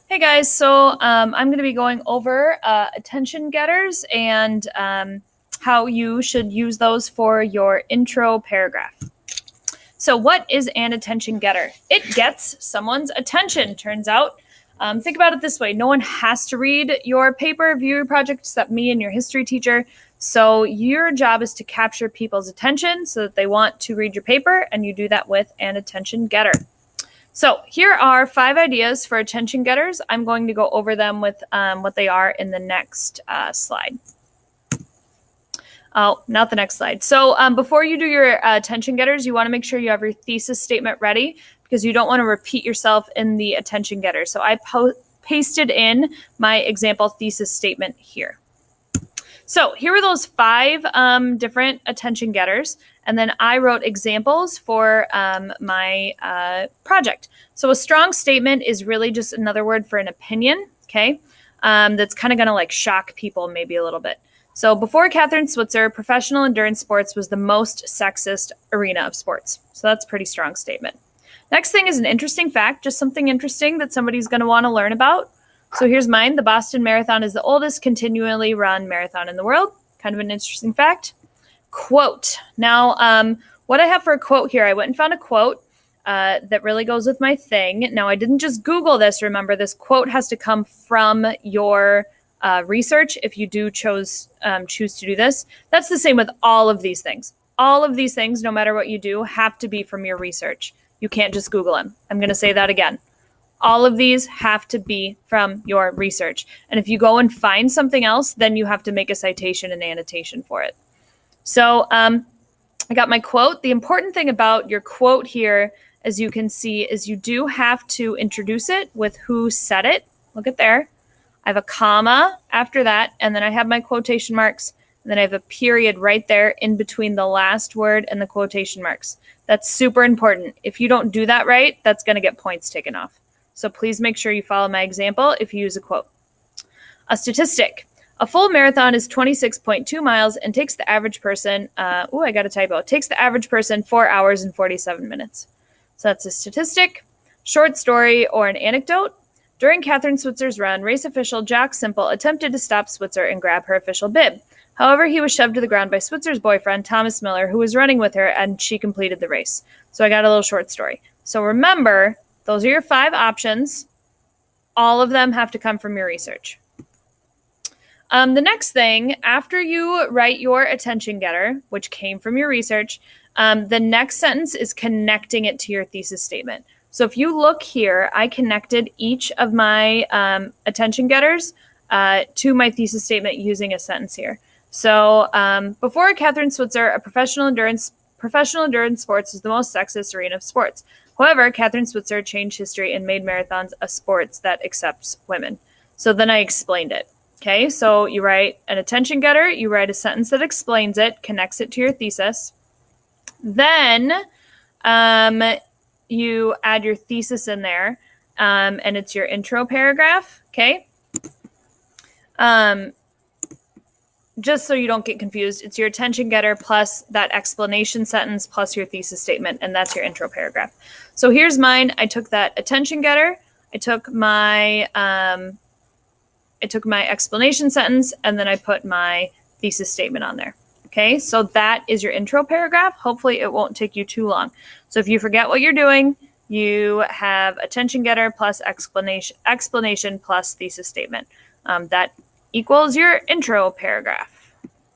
Hey guys, so I'm going to be going over attention getters and how you should use those for your intro paragraph. So, what is an attention getter? It gets someone's attention, turns out. Think about it this way: no one has to read your paper, view your project, except me and your history teacher. So, your job is to capture people's attention so that they want to read your paper, and you do that with an attention getter. So here are 5 ideas for attention getters. I'm going to go over them with what they are in the next slide. Oh, not the next slide. So before you do your attention getters, you want to make sure you have your thesis statement ready because you don't want to repeat yourself in the attention getter. So I pasted in my example thesis statement here. So here are those 5 different attention getters. And then I wrote examples for my project. So a strong statement is really just another word for an opinion, okay? That's kind of going to like shock people maybe a little bit. So before Catherine Switzer, professional endurance sports was the most sexist arena of sports. So that's a pretty strong statement. Next thing is an interesting fact, just something interesting that somebody's going to want to learn about. So here's mine. The Boston Marathon is the oldest continually run marathon in the world. Kind of an interesting fact. Quote. Now, what I have for a quote here, I went and found a quote that really goes with my thing. Now, I didn't just Google this. Remember, this quote has to come from your research if you do choose to do this. That's the same with all of these things. All of these things, no matter what you do, have to be from your research. You can't just Google them. I'm going to say that again. All of these have to be from your research. And if you go and find something else, then you have to make a citation and annotation for it. So I got my quote. The important thing about your quote here, as you can see, is you do have to introduce it with who said it. Look at there. I have a comma after that, and then I have my quotation marks, and then I have a period right there in between the last word and the quotation marks. That's super important. If you don't do that right, that's going to get points taken off. So please make sure you follow my example if you use a quote. A statistic. A full marathon is 26.2 miles and takes the average person, I got a typo, takes the average person 4 hours and 47 minutes. So that's a statistic. Short story or an anecdote. During Catherine Switzer's run, race official Jack Simple attempted to stop Switzer and grab her official bib. However, he was shoved to the ground by Switzer's boyfriend, Thomas Miller, who was running with her, and she completed the race. So I got a little short story. So remember, those are your 5 options. All of them have to come from your research. The next thing, after you write your attention getter, which came from your research, the next sentence is connecting it to your thesis statement. So if you look here, I connected each of my attention getters to my thesis statement using a sentence here. So before Catherine Switzer, a professional endurance sports is the most sexist arena of sports. However, Catherine Switzer changed history and made marathons a sport that accepts women. So then I explained it. Okay, so you write an attention getter, you write a sentence that explains it, connects it to your thesis. Then you add your thesis in there, and it's your intro paragraph, okay? Just so you don't get confused, it's your attention getter plus that explanation sentence plus your thesis statement, and that's your intro paragraph. So here's mine. I took that attention getter, I took my explanation sentence, and then I put my thesis statement on there. Okay, so that is your intro paragraph. Hopefully it won't take you too long. So if you forget what you're doing, you have attention getter plus explanation plus thesis statement. That equals your intro paragraph.